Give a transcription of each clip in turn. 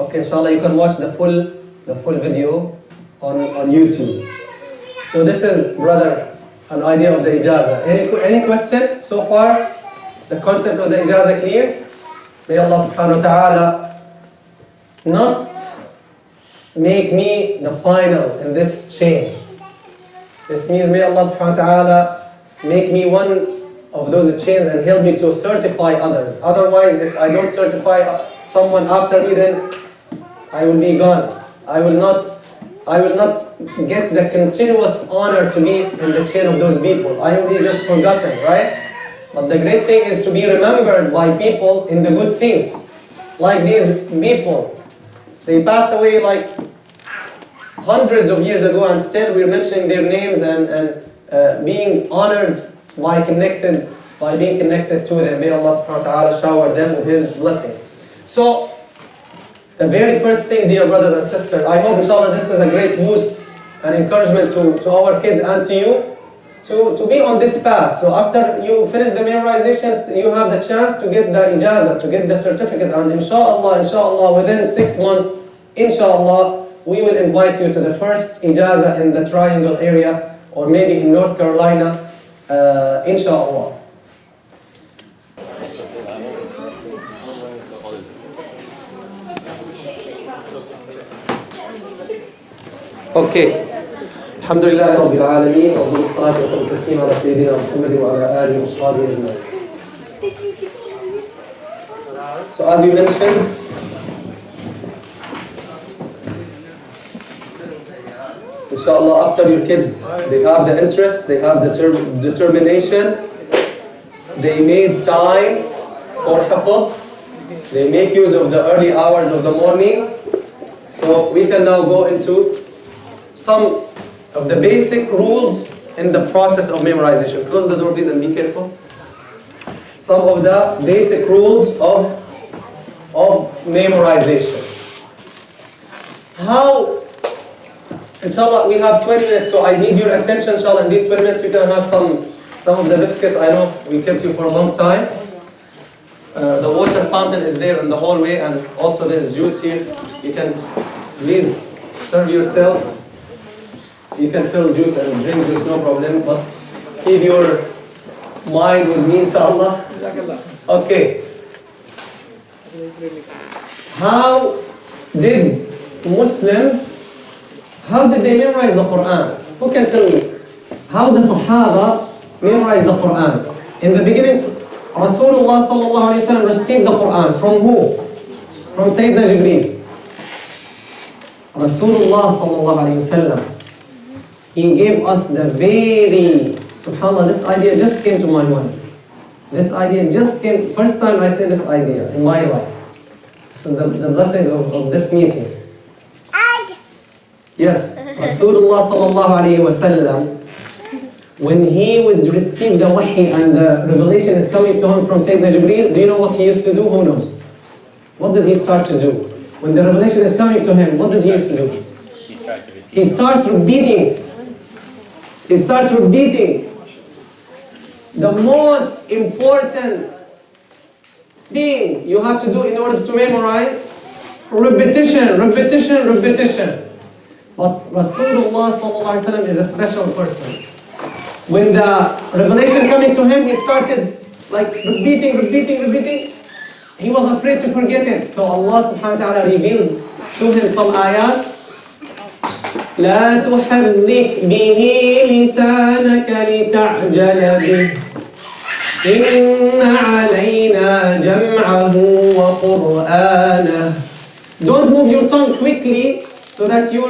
Okay, inshallah, you can watch the full video on YouTube. So this is, brother, an idea of the ijazah. Any question so far? The concept of the ijazah clear? May Allah subhanahu wa ta'ala not make me the final in this chain. This means may Allah subhanahu wa ta'ala make me one of those chains and help me to certify others. Otherwise, if I don't certify someone after me, then I will be gone. I will not get the continuous honor to be in the chain of those people. I will be just forgotten, right? But the great thing is to be remembered by people in the good things. Like these people. They passed away like hundreds of years ago, and still we're mentioning their names and being honored by being connected to them. May Allah subhanahu wa ta'ala shower them with His blessings. So, the very first thing, dear brothers and sisters, I hope inshallah this is a great boost and encouragement to our kids and to you to be on this path. So after you finish the memorizations, you have the chance to get the ijazah, to get the certificate, and inshallah within 6 months, inshallah, we will invite you to the first ijazah in the Triangle area, or maybe in North Carolina, inshallah. Okay. Alhamdulillah Rabbil Alameen, wa salatu wa taslim ala Sayyidina Muhammad wa ala alihi wa sahbihi ajma'in. So as we mentioned, inshallah, after your kids, they have the interest, they have the determination, they made time for hifth, they make use of the early hours of the morning. So we can now go into some of the basic rules in the process of memorization. Close the door please and be careful. Some of the basic rules of memorization. How, inshallah, we have 20 minutes, so I need your attention, inshallah. In these 20 minutes, we can have some of the biscuits. I know we kept you for a long time. The water fountain is there in the hallway, and also there's juice here. You can please serve yourself. You can fill juice and drink juice, no problem, but keep your mind with me, inshallah. Okay. How did they memorize the Quran? Who can tell me? How the Sahaba memorize the Quran? In the beginning, Rasulullah sallallahu alayhi wa sallam received the Quran. From who? From Sayyidina Jibreel. Rasulullah sallallahu alayhi wa sallam, he gave us the very, subhanAllah, this idea just came to my mind. This idea just came, first time I say this idea in my life. So the blessings of this meeting. Yes, Rasulullah sallallahu alayhi wa sallam, when he would receive the wahi and the revelation is coming to him from Sayyidina Jibreel, do you know what he used to do? Who knows? What did he start to do? When the revelation is coming to him, what did he used to do? He starts repeating. He starts repeating. The most important thing you have to do in order to memorize, repetition, repetition, repetition. But Rasulullah sallallahu alaihi wasallam is a special person. When the revelation coming to him, he started like repeating. He was afraid to forget it. So Allah subhanahu wa ta'ala revealed to him some ayat. لا تحرك به لسانك لتعجل به إن علينا جمعه وقرآنه. Don't move your tongue quickly so that you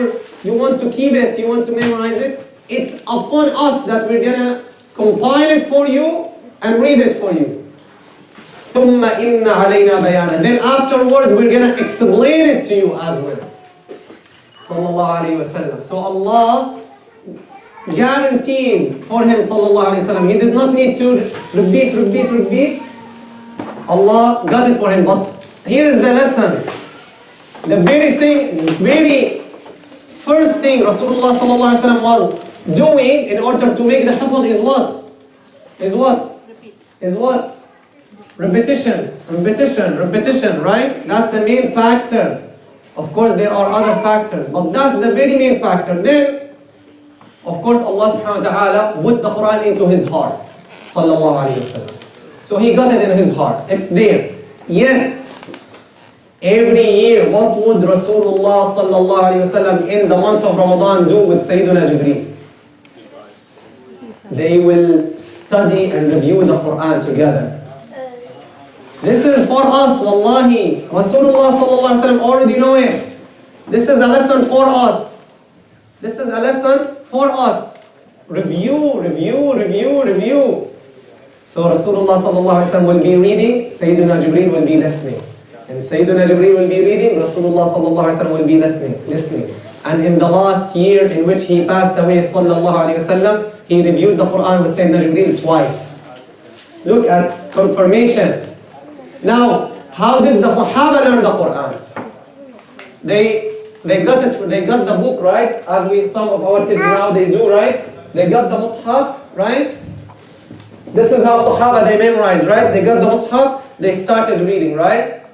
want to keep it, you want to memorize it. It's upon us that we're gonna compile it for you and read it for you. ثم إن علينا بيانه. Then afterwards we're gonna explain it to you as well. Sallallahu alayhi wa sallam. So Allah guaranteed for him, sallallahu alayhi wa sallam. He did not need to repeat. Allah got it for him. But here is the lesson. The very first thing Rasulullah sallallahu alayhi wa sallam was doing in order to make the hifth is what? Is what? Repetition, right? That's the main factor. Of course, there are other factors, but that's the very main factor. Then, of course, Allah subhanahu wa ta'ala put the Quran into his heart. Sallallahu alayhi wa sallam. So he got it in his heart. It's there. Yet, every year, what would Rasulullah sallallahu alayhi wa sallam in the month of Ramadan do with Sayyidina Jibreel? They will study and review the Quran together. This is for us, wallahi. Rasulullah sallallahu alayhi wa sallam already know it. This is a lesson for us. This is a lesson for us. Review, review, review, review. So Rasulullah sallallahu alayhi wa sallam will be reading, Sayyidina Jibreel will be listening. And Sayyidina Jibreel will be reading, Rasulullah sallallahu alayhi wa sallam will be listening. And in the last year in which he passed away, sallallahu alayhi wa sallam, he reviewed the Quran with Sayyidina Jibreel twice. Look at confirmation. Now, how did the Sahaba learn the Quran? They got it. They got the book, right? As some of our kids now they do, right? They got the Mus'haf, right? This is how Sahaba they memorized, right? They got the Mus'haf. They started reading, right?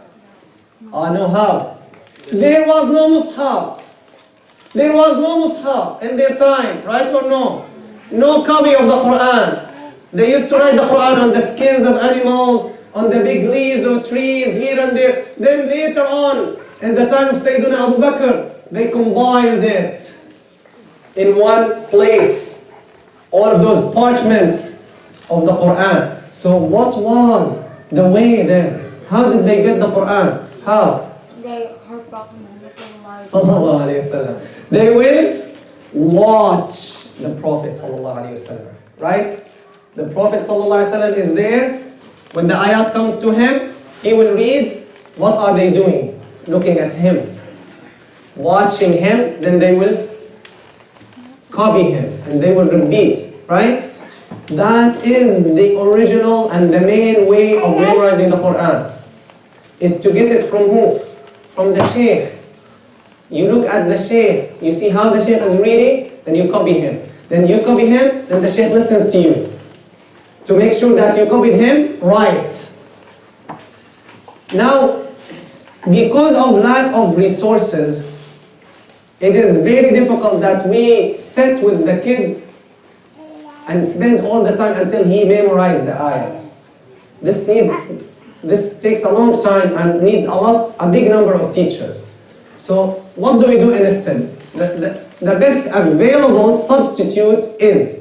No, how? There was no Mus'haf. There was no Mus'haf in their time, right or no? No copy of the Quran. They used to write the Quran on the skins of animals, on the big leaves of trees, here and there. Then later on, in the time of Sayyidina Abu Bakr, they combined it in one place. All of those parchments of the Quran. So what was the way then? How did they get the Quran? How? They heard Prophet Muhammad sallallahu alayhi wa sallam. They will watch the Prophet sallallahu alayhi wa sallam. Right? The Prophet sallallahu alayhi wa sallam is there. When the ayat comes to him, he will read. What are they doing? Looking at him. Watching him. Then they will copy him. And they will repeat. Right? That is the original and the main way of memorizing the Quran. Is to get it from who? From the Shaykh. You look at the Shaykh. You see how the Shaykh is reading. Then you copy him. Then you copy him. Then the Shaykh listens to you. To make sure that you copied him right. Now, because of lack of resources, it is very difficult that we sit with the kid and spend all the time until he memorizes the ayah. This takes a long time and needs a big number of teachers. So what do we do instead? The best available substitute is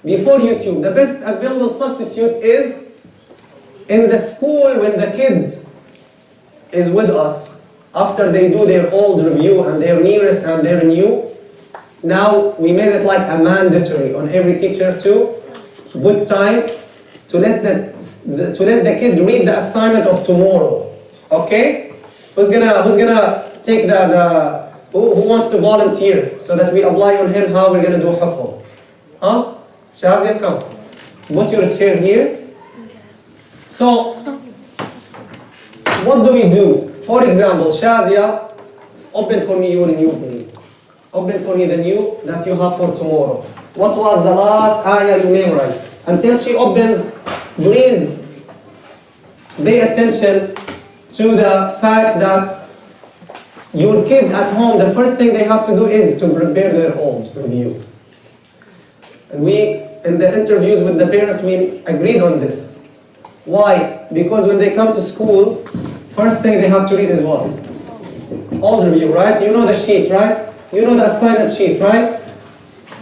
before YouTube, the best available substitute is in the school when the kid is with us, after they do their old review and their nearest and their new. Now we made it like a mandatory on every teacher to put time to let the kid read the assignment of tomorrow. Okay? Who's gonna take who wants to volunteer so that we apply on him how we're gonna do hifth? Huh? Shazia, come. Put your chair here. So, what do we do? For example, Shazia, open for me your new, please. Open for me the new that you have for tomorrow. What was the last ayah you memorized? Until she opens, please pay attention to the fact that your kid at home, the first thing they have to do is to prepare their old review. And in the interviews with the parents, we agreed on this. Why? Because when they come to school, first thing they have to read is what? Old review, right? You know the sheet, right? You know the assignment sheet, right?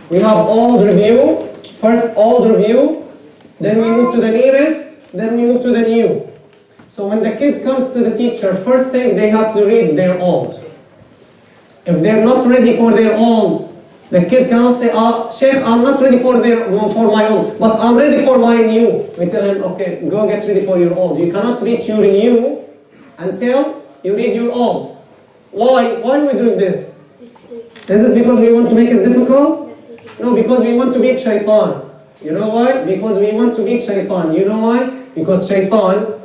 We have old review, first old review, then we move to the nearest, then we move to the new. So when the kid comes to the teacher, first thing they have to read their old. If they're not ready for their old, the kid cannot say, Sheikh, I'm not ready for my old, but I'm ready for my new. We tell him, okay, go get ready for your old. You cannot reach your new until you read your old. Why? Why are we doing this? Is it because we want to make it difficult? No, because we want to beat shaitan. You know why? Because we want to beat shaitan. You know why? Because shaitan,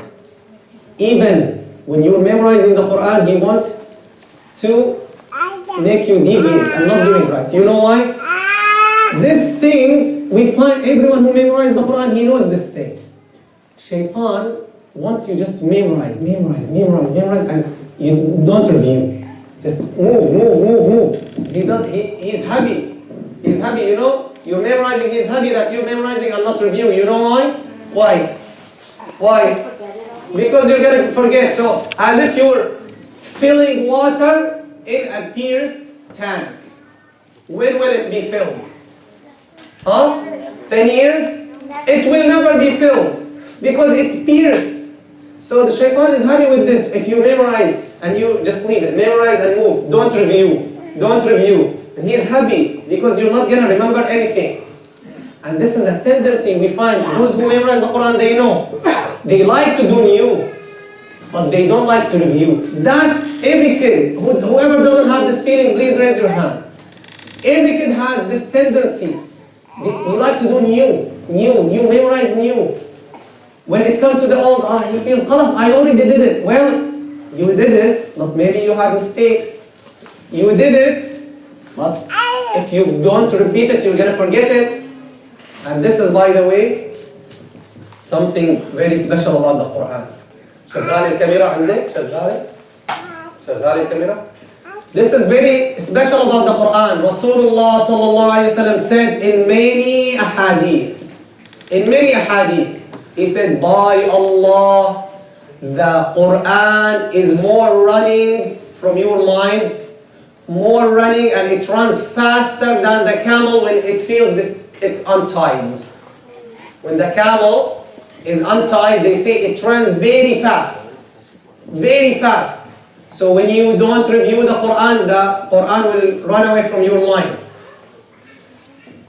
even when you're memorizing the Quran, he wants to make you deviate and not doing right. You know why? This thing, we find everyone who memorizes the Quran, he knows this thing. Shaitan wants you just to memorize, and you don't review. Just move. He's happy. He's happy, you know? You're memorizing, he's happy that you're memorizing and not review. You know why? Why? Because you're going to forget. So, as if you're filling water in a pierced tank. When will it be filled? 10 years? It will never be filled because it's pierced. So the shaitan is happy with this. If you memorize and you just leave it, memorize and move. Don't review. And he is happy because you're not going to remember anything. And this is a tendency we find. Those who memorize the Quran, they know. They like to do new, but they don't like to review. That's every kid. Whoever doesn't have this feeling, please raise your hand. Every kid has this tendency. You like to do new, memorize new. When it comes to the old, he feels, "Khalas, I already did it." Well, you did it, but maybe you had mistakes. You did it, but if you don't repeat it, you're gonna forget it. And this is, by the way, something very special about the Quran. شغال الكاميرا عندك؟ شغال الكاميرا؟ This is very special about the Quran. Rasulullah sallallahu alayhi wa sallam said in many ahadith, he said, by Allah, the Quran is more running from your mind, more running, and it runs faster than the camel when it feels that it's untied. When the camel is untied, they say it runs very fast. So when you don't review the Quran will run away from your mind.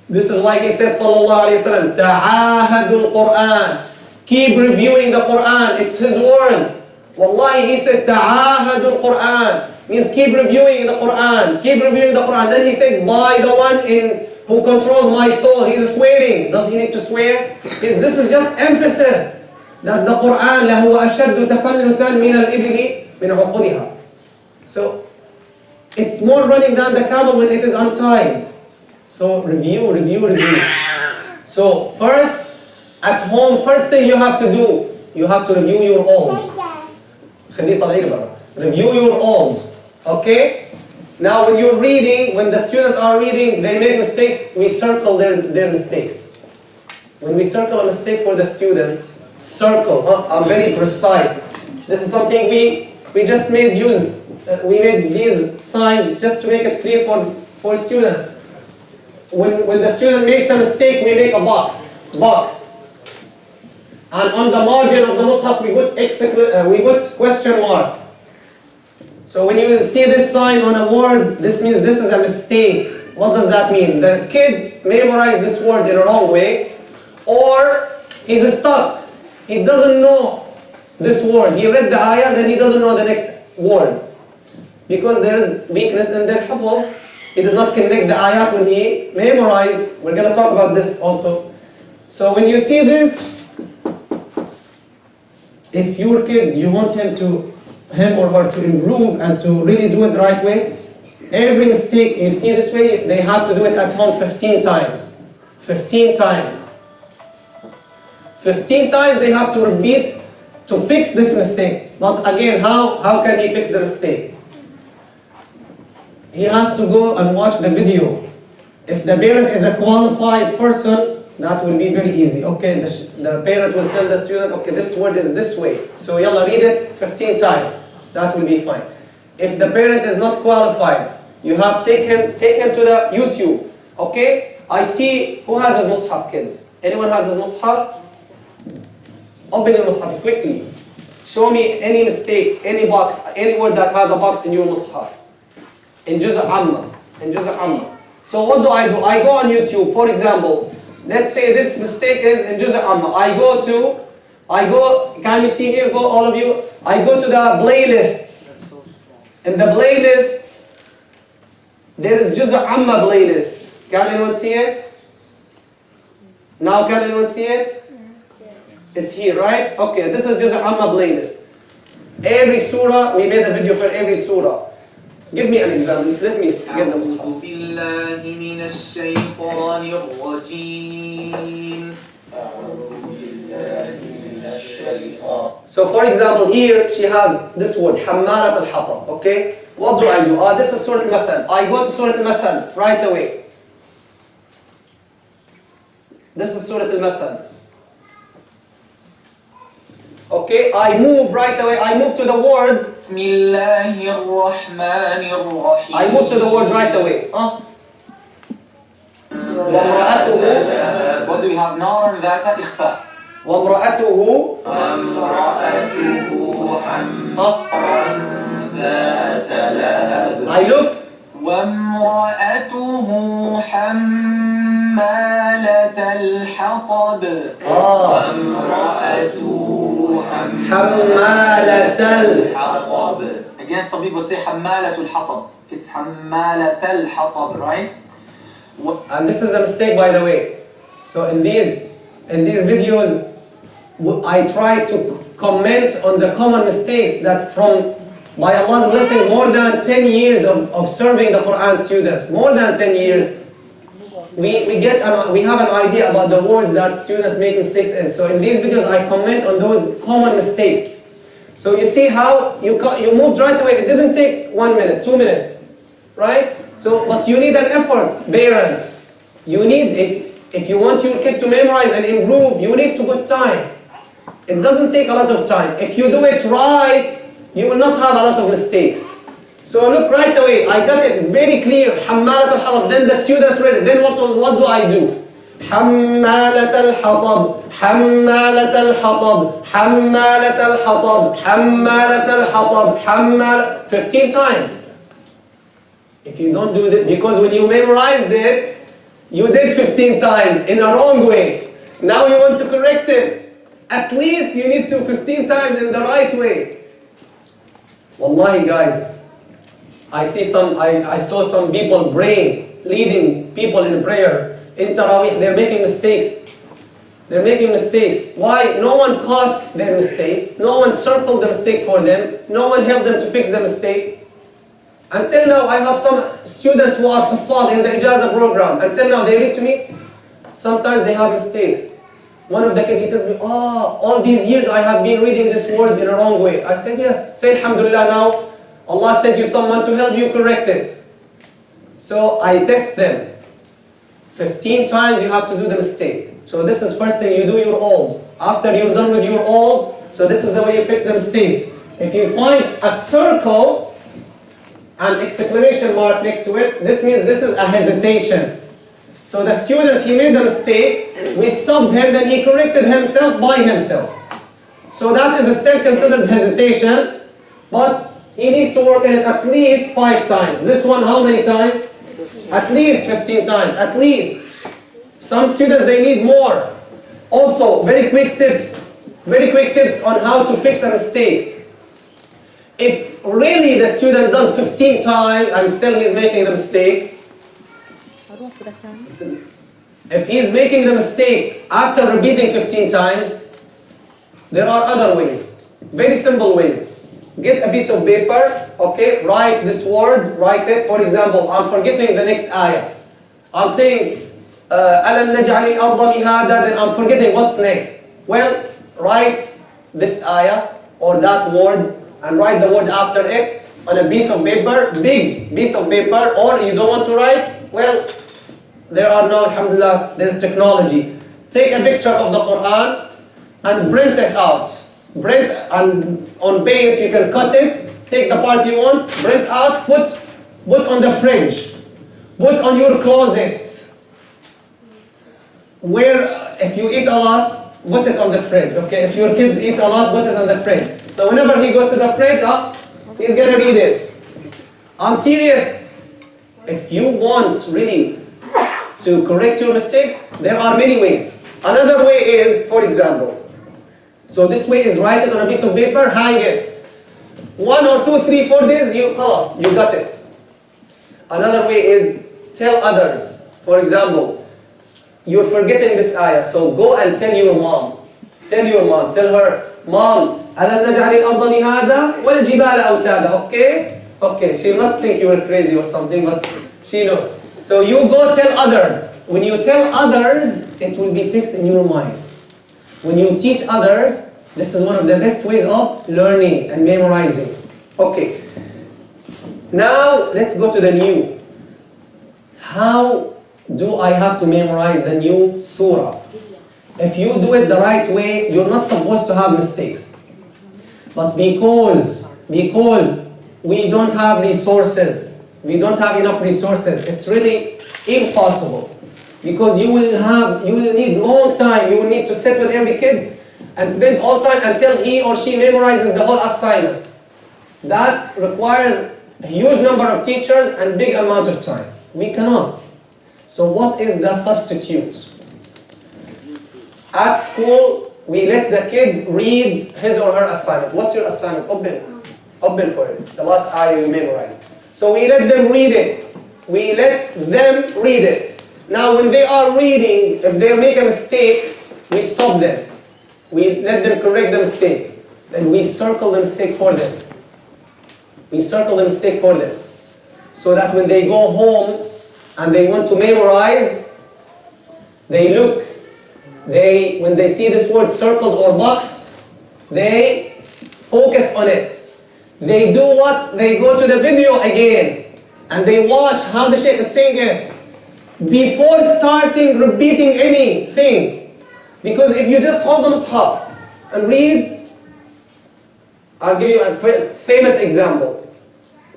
This is why he said, sallallahu alayhi wa sallam, ta'ahadul Quran. Keep reviewing the Quran. It's his words. Wallahi, he said, ta'ahadul Quran. Means keep reviewing the Quran. Then he said, by the one who controls my soul. He's swearing. Does he need to swear? This is just emphasis that the Quran لَهُ أَشَدُّ تَفَلُّتًا مِنَ الْإِبِلِ مِنْ عُقُلِهَا. So it's more running than the camel when it is untied. So review. So first, at home, first thing you have to do, you have to review your old. Review your old. Okay? Now when you're reading, when the students are reading, they make mistakes, we circle their mistakes. When we circle a mistake for the student, I'm very precise. This is something we just made use. We made these signs just to make it clear for students. When the student makes a mistake, we make a box. And on the margin of the mushaf, we put question mark. So when you see this sign on a word, this means this is a mistake. What does that mean? The kid memorized this word in a wrong way, or he's stuck. He doesn't know this word. He read the ayah, then he doesn't know the next word. Because there is weakness in their hifth. He did not connect the ayat when he memorized. We're going to talk about this also. So when you see this, if your kid, you want him or her to improve and to really do it the right way, every mistake you see this way, they have to do it at home 15 times. 15 times. 15 times they have to repeat to fix this mistake. But again, how can he fix the mistake? He has to go and watch the video. If the parent is a qualified person, that will be very easy. Okay, the parent will tell the student, okay, this word is this way. So yalla, read it 15 times. That will be fine. If the parent is not qualified, you have take him to the YouTube. Okay? I see who has his mushaf, kids. Anyone has his mushaf? Open your mushaf quickly. Show me any mistake, any box, any word that has a box in your mushaf. In Juz' Amma. So what do? I go on YouTube, for example. Let's say this mistake is in Juz' Amma. Can you see here, all of you? I go to the playlists. In the playlists, there is Juz' Amma playlist. Can anyone see it? Now can anyone see it? It's here, right? Okay, this is Juz' Amma playlist. Every surah, we made a video for every surah. Give me an example. Let me get the mushaf. أعوذ بالله من الشيطان الرجيم. أعوذ بالله من الشيطان So for example, here she has this word, حمالة الحطب, okay? What do I do? This is Surah Al-Masal. I go to Surah Al-Masal right away. This is Surah Al-Masal. Okay, I move right away. I move to the word. بسم الله الرحمن الرحيم. I move to the word right away. وامرأته. What do we have? نار ذات إخفاء. وامرأته. I look. وامرأته حمالة الحطب. حمالة الحطب. Again, some people say حمالة الحطب. It's حمالة الحطب, right? And this is the mistake, by the way. So in these videos, I try to comment on the common mistakes that by Allah's blessing, more than 10 years of serving the Quran students, more than 10 years, we have an idea about the words that students make mistakes in. So in these videos, I comment on those common mistakes. So you see how you moved right away. It didn't take 1 minute, 2 minutes, right? So, but you need an effort, parents. You need, if you want your kid to memorize and improve, you need to put time. It doesn't take a lot of time. If you do it right, you will not have a lot of mistakes. So look right away, I got it, it's very clear. حمالة الحطب. Then the students read it. Then what do I do? حمالة الحطب, حمالة الحطب, حمالة الحطب, حمالة الحطب, 15 times. If you don't do that, because when you memorized it, you did 15 times in a wrong way. Now you want to correct it. At least you need to 15 times in the right way. Wallahi guys, I saw some people praying, leading people in prayer, in Taraweeh, they're making mistakes. They're making mistakes. Why? No one caught their mistakes. No one circled the mistake for them. No one helped them to fix the mistake. Until now, I have some students who are hifth in the Ijaza program. Until now, they read to me. Sometimes they have mistakes. One of the kids, he tells me, all these years I have been reading this word in a wrong way. I said, yes, say Alhamdulillah now. Allah sent you someone to help you correct it. So I test them. 15 times you have to do the mistake. So this is first thing, you do your old. After you're done with your old, so this is the way you fix the mistake. If you find a circle, an exclamation mark next to it, this means this is a hesitation. So the student, he made the mistake, we stopped him, then he corrected himself by himself. So that is still considered hesitation, but he needs to work on it at least 5 times. This one, how many times? At least 15 times, at least. Some students, they need more. Also, very quick tips on how to fix a mistake. If really the student does 15 times and still he's making the mistake, if he's making the mistake after repeating 15 times, there are other ways, very simple ways. Get a piece of paper, okay, write this word, write it. For example, I'm forgetting the next ayah. I'm saying, أَلَمْ نَجْعَلِ الْأَرْضَ مِهَادًا, then I'm forgetting what's next. Well, write this ayah or that word and write the word after it on a piece of paper, big piece of paper, or you don't want to write, well, there are now, alhamdulillah, there's technology. Take a picture of the Quran and print it out. Print, and on paint you can cut it, take the part you want, print out, put on the fridge, put on your closet. Where, if you eat a lot, put it on the fridge, okay? If your kid eats a lot, put it on the fridge. So whenever he goes to the fridge, he's gonna read it. I'm serious. If you want really to correct your mistakes, there are many ways. Another way is, for example, so this way is write it on a piece of paper, hang it. 1 or 2, 3, 4 days, you got it. Another way is tell others. For example, you're forgetting this ayah, so go and tell your mom. Tell her, Mom, أَلَمْ نَجْعَلِ الْأَرْضَ مِهَادًا وَالْجِبَالَ أَوْتَادًا, okay? Okay, she'll not think you were crazy or something, but she knows. So you go tell others. When you tell others, it will be fixed in your mind. When you teach others, This is one of the best ways of learning and memorizing. Okay. Now let's go to the new. How do I have to memorize the new surah? If you do it the right way, you're not supposed to have mistakes. But because we don't have resources, we don't have enough resources, it's really impossible. Because you will need long time, you will need to sit with every kid and spend all time until he or she memorizes the whole assignment. That requires a huge number of teachers and big amount of time. We cannot. So what is the substitute? At school, we let the kid read his or her assignment. What's your assignment? Open for it. The last ayah you memorized. So we let them read it. We let them read it. Now when they are reading, if they make a mistake, we stop them. We let them correct the mistake. Then we circle the mistake for them. We circle the mistake for them. So that when they go home and they want to memorize, they look. When they see this word circled or boxed, they focus on it. They do what? They go to the video again and they watch how the Shaykh is saying it before starting repeating anything. Because if you just hold the Mus'haf and read, I'll give you a famous example,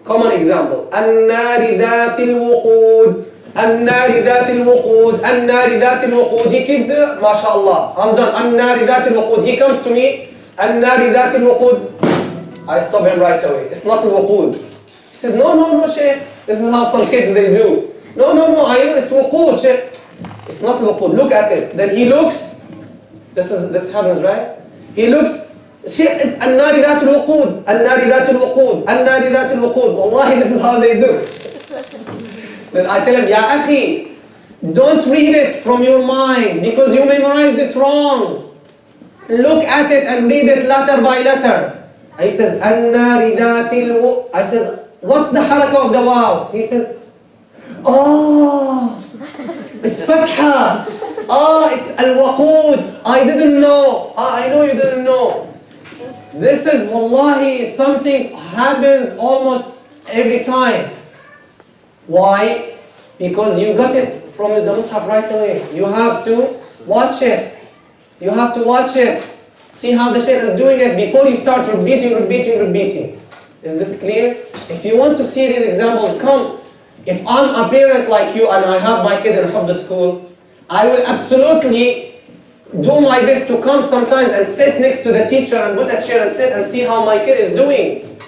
common example. النار ذات الوقود النار ذات الوقود النار ذات الوقود. He keeps it, mashallah, I'm done. النار ذات الوقود. He comes to me, النار ذات الوقود. I stop him right away. It's not الوقود. He said, no, Shaykh. This is how some kids they do. No, I know it's وقود, Shaykh. It's not الوقود. Look at it. Then he looks. This happens, right? He looks. Shaykh is النار ذات الوقود النار ذات الوقود النار ذات الوقود. Wallahi, this is how they do. Then I tell him, Ya akhi, don't read it from your mind because you memorized it wrong. Look at it and read it letter by letter. He says, النار ذات الوقود. I said, what's the harakah of the waw? He said, oh, it's fatha. It's al-waqud. I didn't know. I know you didn't know. This is, wallahi, something happens almost every time. Why? Because you got it from the Mus'haf right away. You have to watch it. You have to watch it. See how the Shaykh is doing it before you start repeating. Is this clear? If you want to see these examples, come. If I'm a parent like you and I have my kid in the school, I will absolutely do my best to come sometimes and sit next to the teacher and put a chair and sit and see how my kid is doing.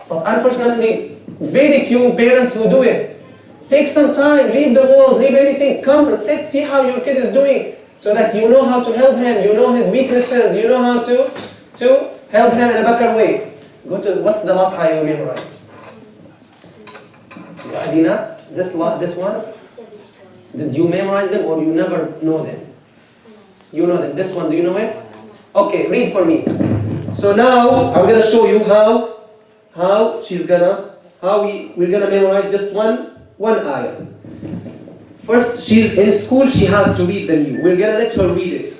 But unfortunately, very few parents who do it. Take some time, leave the world, leave anything, come and sit, see how your kid is doing, so that you know how to help him, you know his weaknesses, you know how to help him in a better way. Go to, what's the last ayah you memorized? Adinat? This one? Did you memorize them or you never know them? You know them. This one, do you know it? Okay, read for me. So now, I'm going to show you how we're going to memorize just one ayah. First, she's in school, she has to read the new. We're going to let her read it.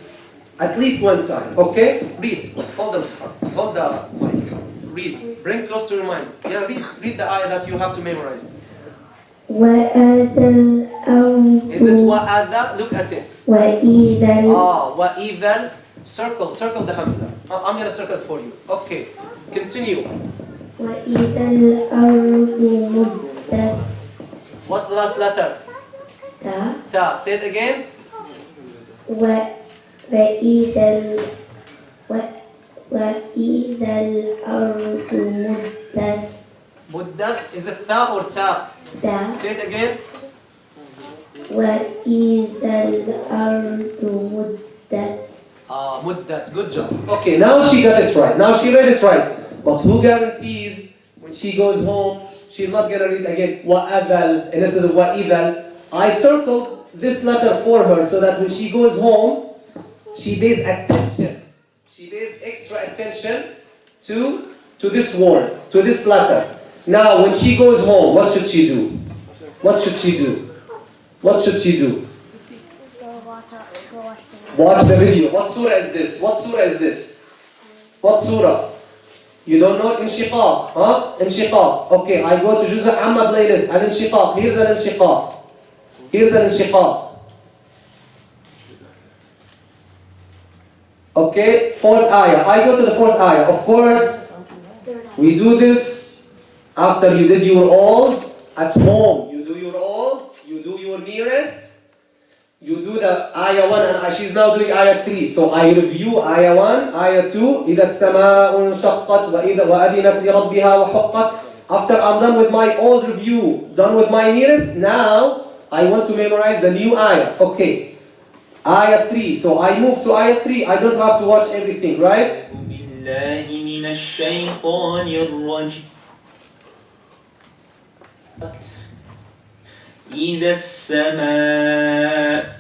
At least one time, okay? Read. Hold the Mus'haf. Hold the mic. Read. Bring close to your mind. Yeah, read the ayah that you have to memorize. وَأَذَا الْأَرْضُ. Is it wa'adha? Look at it. وَإِذَا wa'idhan. Circle the hamza. I'm going to circle it for you. Okay. Continue. وَإِذَا الْأَرْضُ مُدَّتْ. What's the last letter? Ta. Ta. Say it again. وَإِذَا الْأَرْضُ مُدَّتْ. Muddat. Is it tha or ta? Ta. Say it again. وَإِذَا الْأَرْضُ مُدَّتْ. Muddat. Good job. Okay, now she got it right. Now she read it right. But who guarantees when she goes home, she's not going to read again wa'adhal instead of wa'idhal. I circled this letter for her so that when she goes home, she pays attention. She pays extra attention to this word, to this letter. Now, when she goes home, what should she do? What should she do? What should she do? Go watch the video. Watch the video. What surah is this? What surah is this? What surah? You don't know inshiqaq, huh? Inshiqaq. Okay, I go to Juz' Amma playlist. Al-inshiqaq. Here's an inshiqaq. Here's an inshiqaq. Okay, fourth ayah. I go to the fourth ayah. Of course, we do this after you did your old at home. You do your old, you do your nearest. You do the ayah 1 and she's now doing ayah 3. So I review ayah 1, ayah 2. إِذَا السَّمَاءُ انشَقَّتْ وَأَذِنَتْ لِرَبِّهَا وَحُقَّتْ. After I'm done with my old review, done with my nearest, now I want to memorize the new ayah. Okay, ayah 3. So I move to ayah 3. I don't have to watch everything, right? بالله من الشيطان الرجيم إذا السماء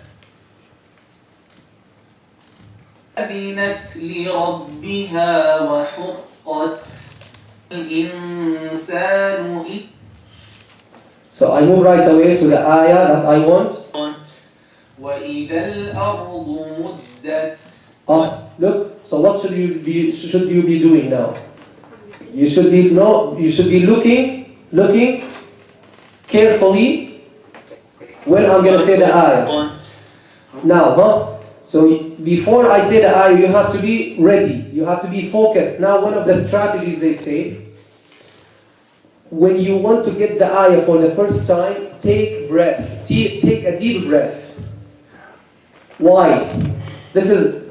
أذنت لربها وحقت الإنسان So I move right away to the ayah that I want. وإذا الأرض مدت. Look. So what should you be doing now? You should be looking carefully when I'm going to say the ayah. Now, so before I say the ayah, you have to be ready. You have to be focused. Now, one of the strategies they say, when you want to get the ayah for the first time, take breath. Take a deep breath. Why? This is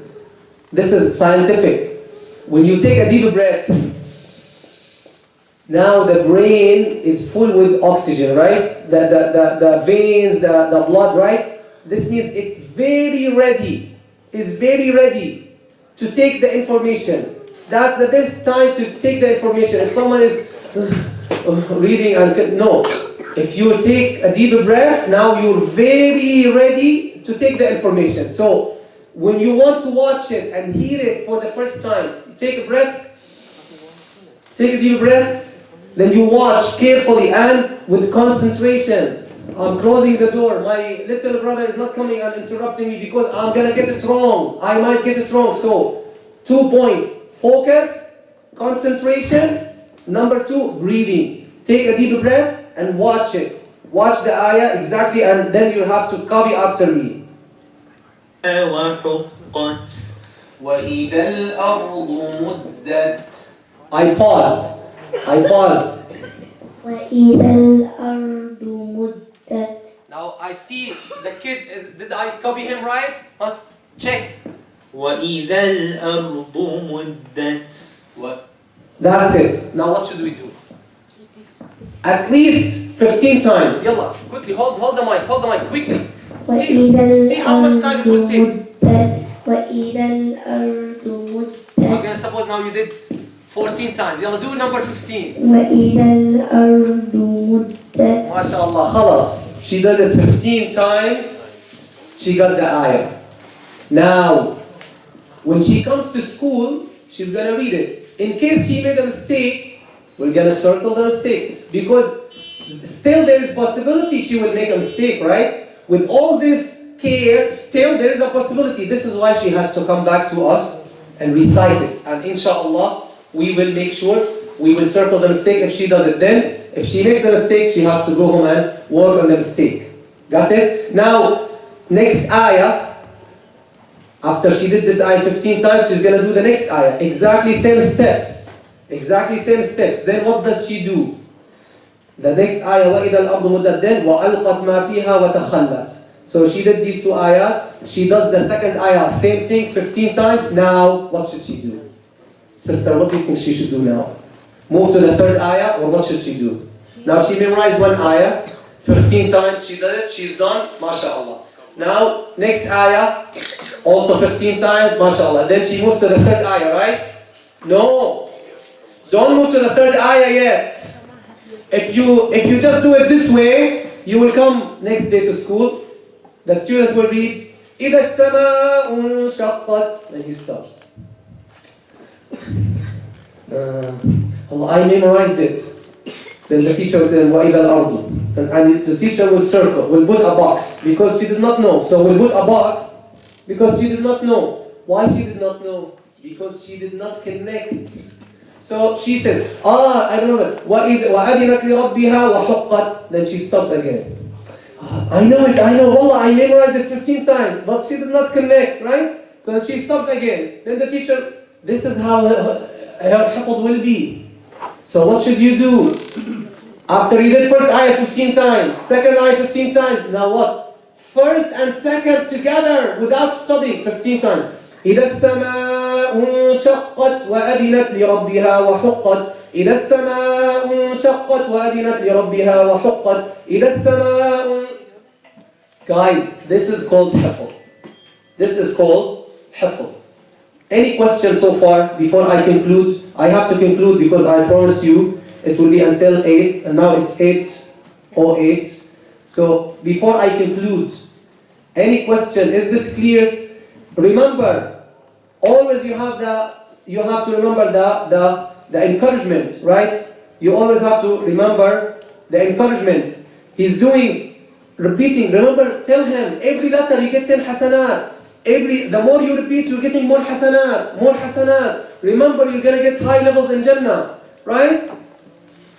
scientific. When you take a deep breath, now the brain is full with oxygen, right? The veins, the blood, right? This means it's very ready. It's very ready to take the information. That's the best time to take the information. If someone is reading and no, if you take a deep breath, now you're very ready to take the information. So when you want to watch it and hear it for the first time, take a breath, take a deep breath, then you watch carefully and with concentration. I'm closing the door. My little brother is not coming and interrupting me because I'm gonna get it wrong. I might get it wrong. So, 2 points. Focus, concentration. Number 2, breathing. Take a deep breath and watch it. Watch the ayah exactly and then you have to copy after me. وإذا الأرض مدت. I pause. وإذا الأرض مدت. Now I see the kid did I copy him right? Check. وإذا الأرض مدت. That's it. Now what should we do? At least 15 times. Yalla, quickly, hold the mic, quickly. See how much time it will take. وإذا الأرض مدت. Okay, suppose now you did 14 times. Yalla, do number 15. وإذا الأرض مدت. MashaAllah, khalas. She did it 15 times. She got the ayah. Now, when she comes to school, she's going to read it. In case she made a mistake, we're going to circle the mistake. Because still there is possibility she will make a mistake, right? With all this care, still there is a possibility. This is why she has to come back to us and recite it. And inshallah, we will make sure, we will circle the mistake if she does it. Then, if she makes a mistake, she has to go home and work on the mistake. Got it? Now, next ayah, after she did this ayah 15 times, she's going to do the next ayah. Exactly same steps. Then what does she do? The next ayah, وَإِذَا الْأَرْضُ مُدَّتْ. Then وَأَلْقَتْ مَا فِيهَا وَتَخَلَّتْ. So she did these 2 ayah. She does the second ayah, same thing 15 times. Now, what should she do? Sister, what do you think she should do now? Move to the third ayah, or what should she do? Now she memorized 1 ayah, 15 times she did it, she's done, mashallah. Now, next ayah, also 15 times, mashallah. Then she moves to the third ayah, right? No, don't move to the third ayah yet. If you just do it this way, you will come next day to school, the student will read, إِذَا السَّمَاءُ انشَقَّتْ, then he stops. I memorized it. Then the teacher will tell him, وَإِذَا الْأَرْضُ. And the teacher will circle, will put a box, because she did not know. So we'll put a box, because she did not know. Why she did not know? because she did not connect. So she said, I remember, وَأَذِنَتْ لِرَبِّهَا وَحُقَّتْ. Then she stops again. I know, wallah, I memorized it 15 times, but she did not connect, right? So she stops again. Then the teacher, this is how her hifth will be. So what should you do? After you did first ayah 15 times, second ayah 15 times, now what? First and second together without stopping 15 times. إِذَا السَّمَاءُ انشَقَّتْ وَأَذِنَتْ لِرَبِّهَا وَحُقَّتْ إِذَا السَّمَاءُ انشَقَّتْ وَأَذِنَتْ لِرَبِّهَا وَحُقَّتْ إِذَا السَّمَاءُ. Guys, this is called hifth. This is called hifth. Any questions so far before I conclude? I have to conclude because I promised you it will be until 8 and now it's 8:08. So before I conclude, any question? Is this clear? Remember, always you have to remember the encouragement, right? You always have to remember the encouragement. He's repeating. Remember, tell him every letter you get 10 hasanat. The more you repeat, you're getting more hasanat, more hasanat. Remember, you're gonna get high levels in Jannah, right?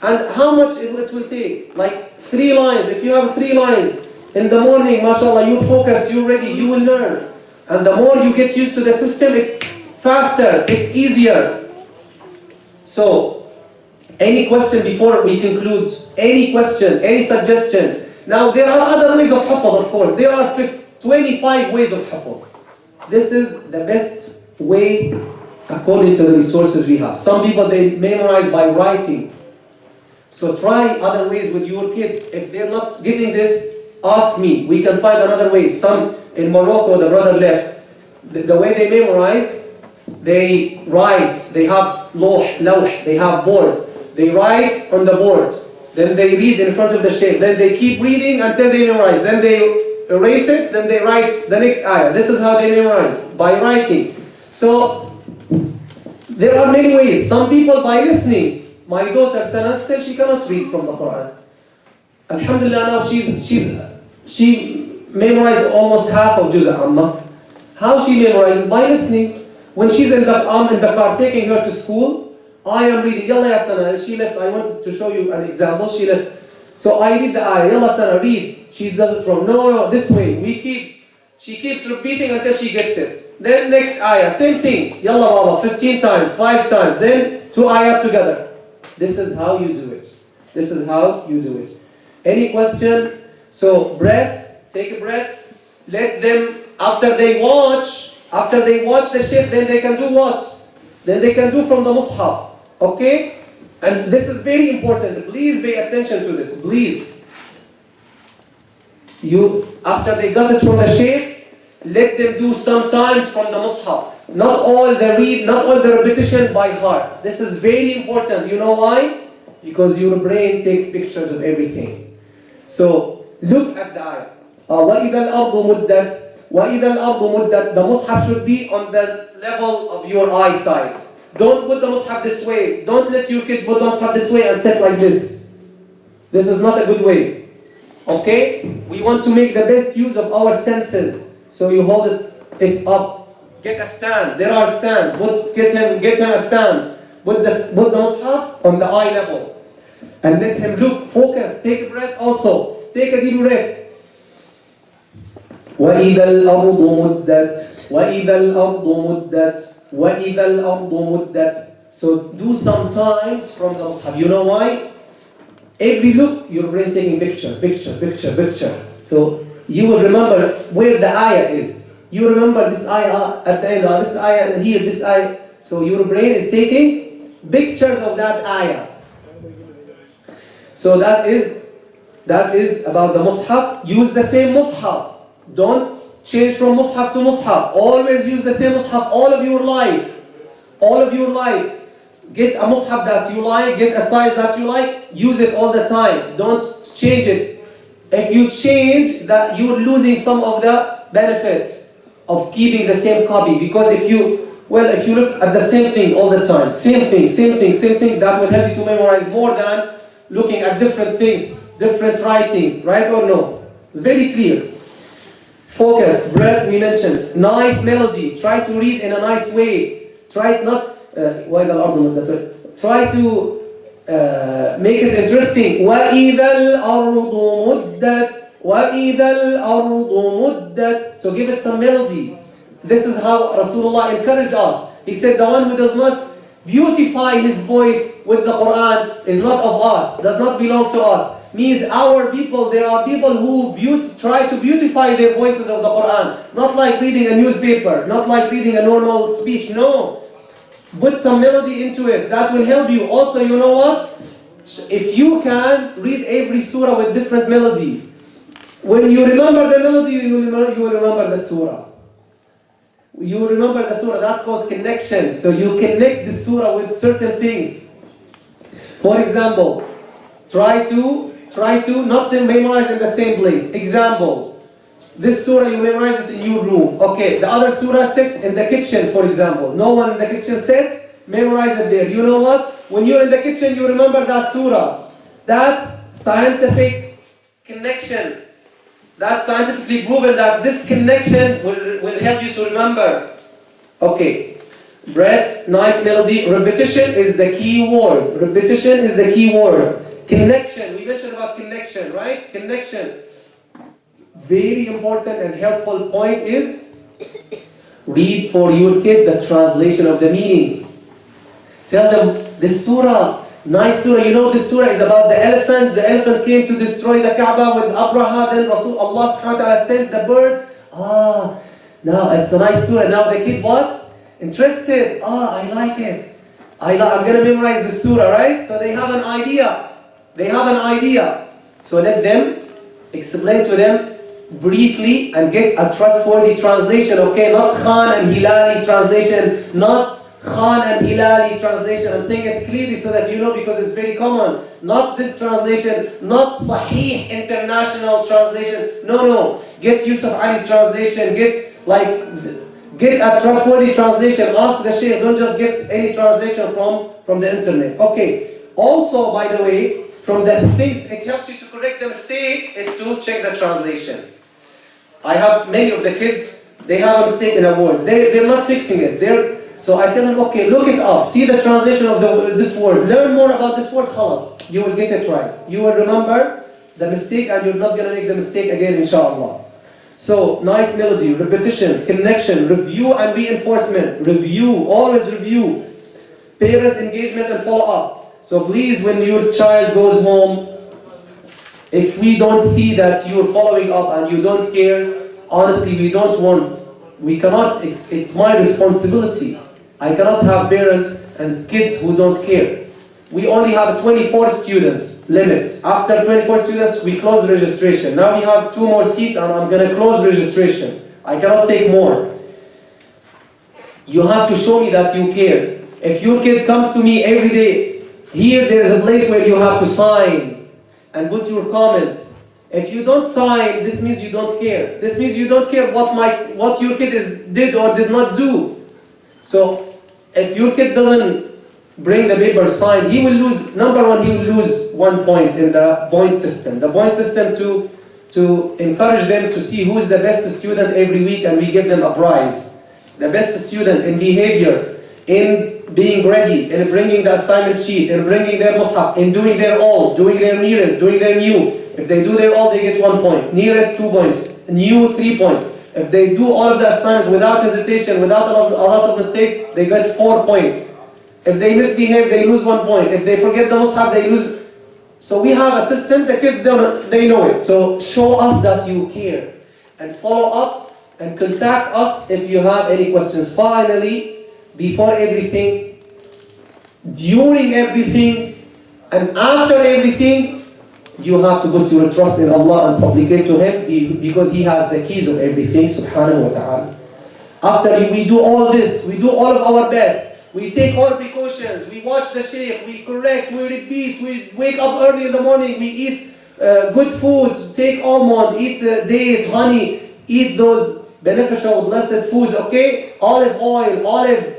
And how much it will take? Like 3 lines. If you have 3 lines in the morning, mashallah, you're focused, you're ready, you will learn. And the more you get used to the system, it's faster, it's easier. So, any question before we conclude? Any question, any suggestion? Now, there are other ways of hifth, of course. There are 25 ways of hifth. This is the best way according to the resources we have. Some people, they memorize by writing. So try other ways with your kids. If they're not getting this, ask me. We can find another way. Some in Morocco, the brother left. The way they memorize, they write. They have lawh, they have board. They write on the board. Then they read in front of the shaykh. Then they keep reading until they memorize. Then they erase it. Then they write the next ayah. This is how they memorize, by writing. So there are many ways. Some people by listening. My daughter Sana, still she cannot read from the Quran. Alhamdulillah, now she memorized almost half of Juz' Amma. How she memorizes? By listening. When she's in the car taking her to school, I am reading. Yalla ya Sana. She left. I wanted to show you an example. She left. So I read the ayah. Yalla Sana, read. She does it wrong. No, this way. She keeps repeating until she gets it. Then next ayah, same thing. Yalla Baba, 15 times, 5 times. Then 2 ayah together. This is how you do it. This is how you do it. Any question? So breath, take a breath. Let them, after they watch the shaykh, then they can do what? Then they can do from the mushaf. Okay? And this is very important. Please pay attention to this. Please. After they got it from the shaykh, let them do sometimes from the mushaf. Not all the repetition by heart. This is very important. You know why? Because your brain takes pictures of everything. So look at the ayah. وَإِذَا الْأَرْضُ مُدَّتْ وَإِذَا الْأَرْضُ مُدَّتْ. The mushaf should be on the level of your eyesight. Don't put the mushaf this way. Don't let your kid put the mushaf this way and sit like this. This is not a good way. Okay? We want to make the best use of our senses. So you hold it, it's up. Get a stand. There are stands. Get him a stand. Put the mushaf on the eye level. And let him look, focus, take a breath also. Take a deep breath. وَإِذَا الْأَرْضُ مُدَّتْ وَإِذَا الْأَرْضُ مُدَّتْ وَإِذَا الْأَرْضُ مُدَّتْ. So do sometimes from the mushaf. You know why? Every look, your brain taking picture. So you will remember where the ayah is. You remember this ayah at the end, this ayah here, this ayah. So your brain is taking pictures of that ayah. So that is about the mushaf. Use the same mushaf. Don't change from mushaf to mushaf. Always use the same mushaf all of your life. All of your life. Get a mushaf that you like, get a size that you like, use it all the time. Don't change it. If you change that, you're losing some of the benefits of keeping the same copy, because if you look at the same thing all the time, same thing, that will help you to memorize more than looking at different things, different writings, right or no? It's very clear. Focus, breath we mentioned, nice melody, try to read in a nice way, Try not, وَإِذَا الْأَرْضُ مُدَّتْ. Try to make it interesting. وَإِذَا الْأَرْضُ مُدَّتْ. وَإِذَا الْأَرْضُ مُدَّتْ. So give it some melody. This is how Rasulullah encouraged us. He said, the one who does not beautify his voice with the Quran is not of us, does not belong to us. Means our people, there are people who try to beautify their voices of the Quran. Not like reading a newspaper, not like reading a normal speech, no. Put some melody into it, that will help you. Also, you know what? If you can, read every surah with different melody. When you remember the melody, you will remember the surah. You will remember the surah, that's called connection. So you connect the surah with certain things. For example, try to not to memorize in the same place. Example, this surah you memorize it in your room. Okay, the other surah sit in the kitchen, for example. No one in the kitchen sit, memorize it there. You know what? When you're in the kitchen, you remember that surah. That's scientific connection. That's scientifically proven that this connection will help you to remember. Okay, breath, nice melody. Repetition is the key word. Repetition is the key word. Connection, we mentioned about connection, right? Connection. Very important and helpful point is read for your kid the translation of the meanings. Tell them this surah, nice surah. You know this surah is about the elephant. The elephant came to destroy the Kaaba with Abraha. Then Allah subhanahu wa ta'ala sent the bird. Now it's a nice surah. Now the kid what? Interested. I like it. I'm going to memorize this surah, right? So they have an idea. They have an idea. So let them explain to them briefly and get a trustworthy translation, okay? Not Khan and Hilali translation, not Khan and Hilali translation. I'm saying it clearly so that you know, because it's very common. Not this translation, not Sahih international translation. No. Get Yusuf Ali's translation, get a trustworthy translation. Ask the Shaykh, don't just get any translation from the internet. Okay. Also, by the way, from the things it helps you to correct the mistake is to check the translation. I have many of the kids, they have a mistake in a word. They're not fixing it. So I tell them, okay, look it up. See the translation of this word. Learn more about this word, khalas. You will get it right. You will remember the mistake and you're not going to make the mistake again, inshallah. So, nice melody, repetition, connection, review and reinforcement. Review, always review. Parents' engagement and follow-up. So please, when your child goes home, if we don't see that you're following up and you don't care, honestly, we cannot, it's my responsibility. I cannot have parents and kids who don't care. We only have 24 students limit. After 24 students, we close registration. Now we have 2 more seats and I'm going to close registration. I cannot take more. You have to show me that you care. If your kid comes to me every day, here there is a place where you have to sign and put your comments. If you don't sign, this means you don't care. This means you don't care what your kid did or did not do. So if your kid doesn't bring the paper signed, he will lose, number one, he will lose 1 point in the point system. The point system to encourage them to see who is the best student every week and we give them a prize. The best student in behavior, in being ready, in bringing the assignment sheet, in bringing their mushaf, in doing their all, doing their nearest, doing their new. If they do their all, they get 1 point. Nearest 2 points. New 3 points. If they do all of the assignment without hesitation, without a lot of mistakes, they get 4 points. If they misbehave, they lose 1 point. If they forget the mushaf, they lose. So we have a system, the kids, they know it. So show us that you care. And follow up and contact us if you have any questions. Finally, before everything, during everything, and after everything, you have to put your trust in Allah and supplicate to Him because He has the keys of everything, subhanahu wa ta'ala. After we do all this, we do all of our best, we take all precautions, we watch the shaykh, we correct, we repeat, we wake up early in the morning, we eat good food, take almond, eat date, honey, eat those beneficial, blessed foods, okay? Olive oil,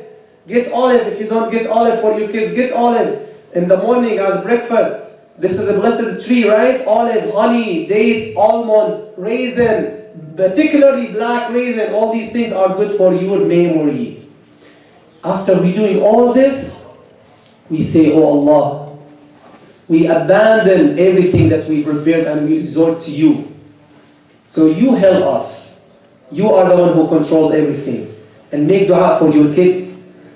get olive. If you don't get olive for your kids, get olive in the morning as breakfast. This is a blessed tree, right? Olive, honey, date, almond, raisin, particularly black raisin. All these things are good for your memory. After we doing all this, we say, oh Allah, we abandon everything that we prepared and we resort to you. So you help us. You are the one who controls everything. And make dua for your kids.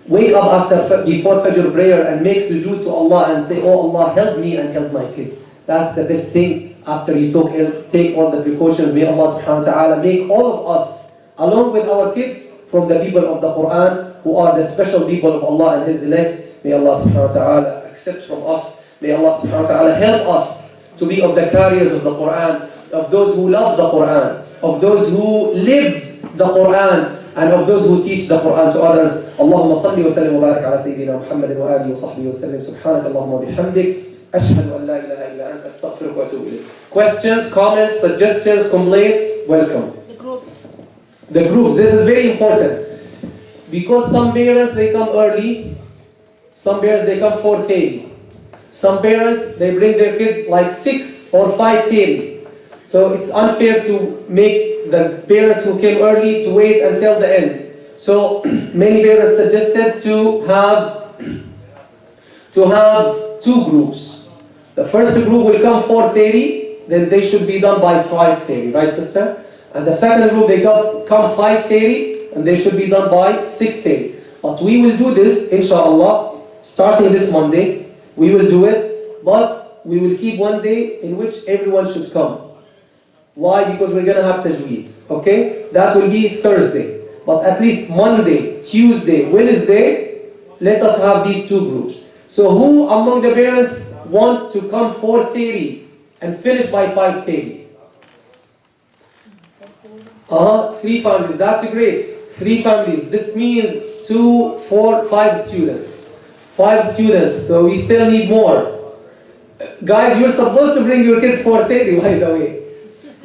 Wake up before Fajr prayer and make sujood to Allah and say, oh Allah, help me and help my kids. That's the best thing after you take all the precautions. May Allah subhanahu wa ta'ala make all of us, along with our kids, from the people of the Qur'an, who are the special people of Allah and His elect. May Allah subhanahu wa ta'ala accept from us. May Allah subhanahu wa ta'ala help us to be of the carriers of the Qur'an, of those who love the Qur'an, of those who live the Qur'an, and of those who teach the Qur'an to others. Allahumma salli wa sallim wa barik ala Sayyidina Muhammadin wa alihi wa sahbihi wa sallim. Subhanaka Allahumma bihamdik. Ashhadu an la ilaha illa anta astaghfiruka wa atubu ilayk. Questions, comments, suggestions, complaints? Welcome. The groups. The groups, this is very important. Because some parents, they come early. Some parents, they come 4:30. Some parents, they bring their kids like 6 or 5:30. So it's unfair to make the parents who came early to wait until the end. So many parents suggested to have 2 groups. The first group will come 4:30, then they should be done by 5:30, right sister? And the second group, they come 5:30, and they should be done by 6:30. But we will do this, inshallah, starting this Monday. We will do it, but we will keep one day in which everyone should come. Why? Because we're going to have tajweed, okay? That will be Thursday. But at least Monday, Tuesday, Wednesday, let us have these 2 groups. So who among the parents want to come 4:30 and finish by 5:30? 3 families, that's great. 3 families, this means 2, 4, 5 students. 5 students, so we still need more. Guys, you're supposed to bring your kids 4:30, by the way.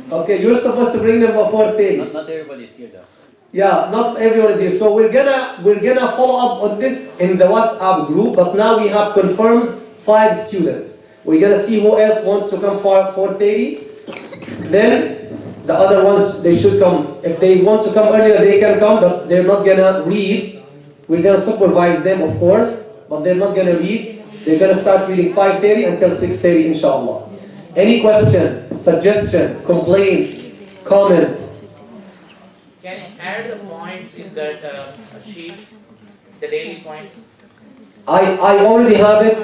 Okay, you're supposed to bring them by 4:30. Not everybody is here though. Yeah, not everyone is here. So we're gonna follow up on this in the WhatsApp group, but now we have confirmed 5 students. We're gonna see who else wants to come for 4:30. Then the other ones, they should come. If they want to come earlier, they can come, but they're not gonna read. We're gonna supervise them, of course, but they're not gonna read. They're gonna start reading 5:30 until 6:30, inshallah. Any question, suggestion, complaints, comment? Can you add the points in that sheet, the daily points? I already have it,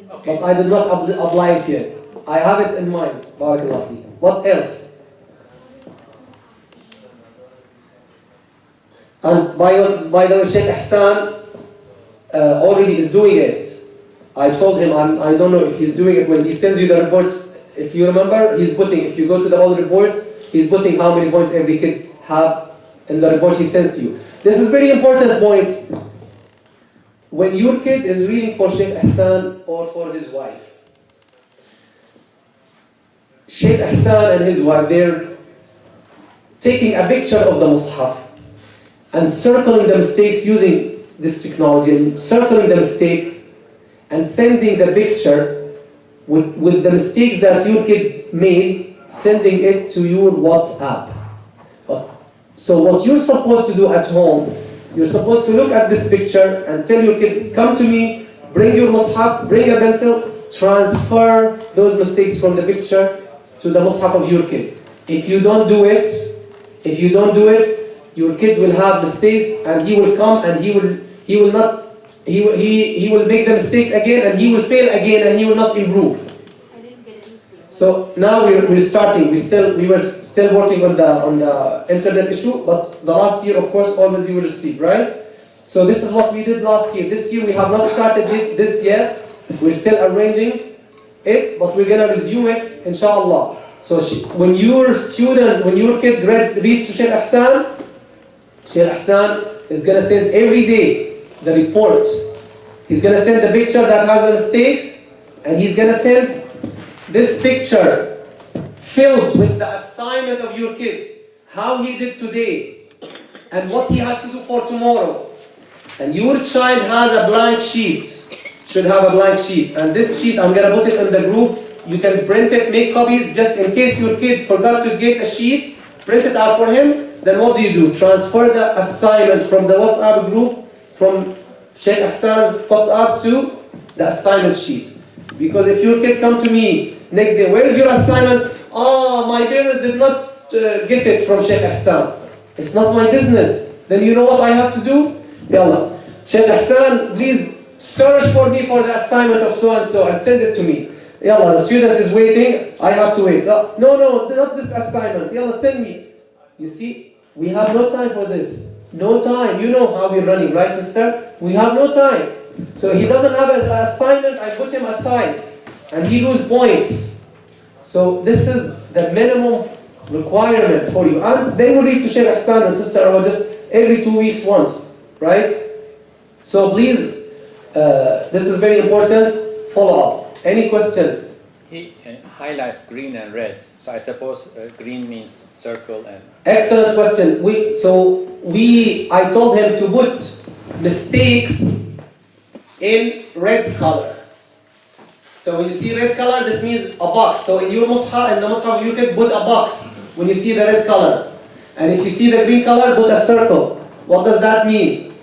Okay. but I did not apply it yet. I have it in mind. Barakallah feek. What else? And by the way, Sheikh Ihsan already is doing it. I told him, I don't know if he's doing it when he sends you the report. If you remember, he's putting, if you go to the old reports, he's putting how many points every kid have in the report he sends to you. This is very important point. When your kid is reading for Sheikh Ihsan or for his wife, Sheikh Ihsan and his wife, they're taking a picture of the Mus'haf and circling the mistakes using this technology, and circling the mistake and sending the picture with the mistakes that your kid made, sending it to your WhatsApp. So what you're supposed to do at home, you're supposed to look at this picture and tell your kid, come to me, bring your Mus'haf, bring a pencil, transfer those mistakes from the picture to the Mus'haf of your kid. If you don't do it, your kid will have mistakes, and he will come and he will make the mistakes again, and he will fail again, and he will not improve. So now we're starting. We were still working on the internet issue, but the last year, of course, always you will receive, right? So this is what we did last year. This year we have not started this yet. We're still arranging it, but we're gonna resume it, inshallah. So when your kid reads to Sheikh Ihsan, Sheikh Ihsan is gonna send every day the report. He's gonna send the picture that has the mistakes, and he's gonna send this picture filled with the assignment of your kid, how he did today, and what he has to do for tomorrow. And your child has a blank sheet, should have a blank sheet. And this sheet, I'm gonna put it in the group. You can print it, make copies, just in case your kid forgot to get a sheet, print it out for him. Then what do? Transfer the assignment from the WhatsApp group, from Sheikh Hassan's pops up to the assignment sheet. Because if your kid come to me next day, where is your assignment? Oh, my parents did not get it from Sheikh Hassan. It's not my business. Then you know what I have to do? Yallah. Sheikh Hassan, please search for me for the assignment of so and so and send it to me. Yallah, the student is waiting, I have to wait. No, not this assignment. Yallah, send me. You see, we have no time for this. No time. You know how we're running, right, sister? We have no time. So he doesn't have an assignment, I put him aside. And he loses points. So this is the minimum requirement for you. And they will read to Sheikh Hassan and Sister Arwa just every 2 weeks once, right? So please, this is very important, follow up. Any question? He highlights green and red, so I suppose green means circle and... Excellent question. I told him to put mistakes in red color. So when you see red color, this means a box. So in your mushaf, in the mushaf, you can put a box when you see the red color. And if you see the green color, put a circle. What does that mean?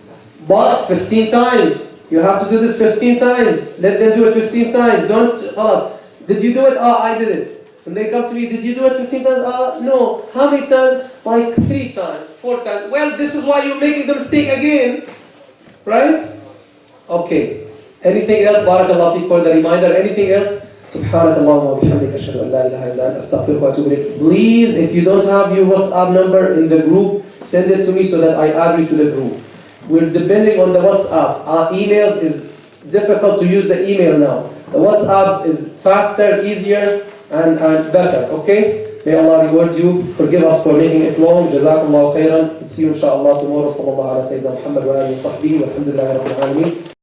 Box 15 times. You have to do this 15 times. Let them do it 15 times. Don't, khalas. Did you do it? I did it. When they come to me, did you do it 15 times? No. How many times? Like 3 times, 4 times. Well, this is why you're making the mistake again. Right? Okay. Anything else? Barakallah fi for the reminder. Anything else? Subhanakallahumma wa bihamdika ashhadu an la ilaha illa anta astaghfiruka wa atubu ilayk. Please, if you don't have your WhatsApp number in the group, send it to me so that I add you to the group. We're depending on the WhatsApp. Our emails is difficult to use the email now. The WhatsApp is faster, easier, and better. Okay? May Allah reward you. Forgive us for making it long. Jazakumullahu khairan. See you inshallah tomorrow. Sallallahu ala Sayyidina Muhammad wa alihi wa sahbihi. Walhamdulillahi rabbil alameen.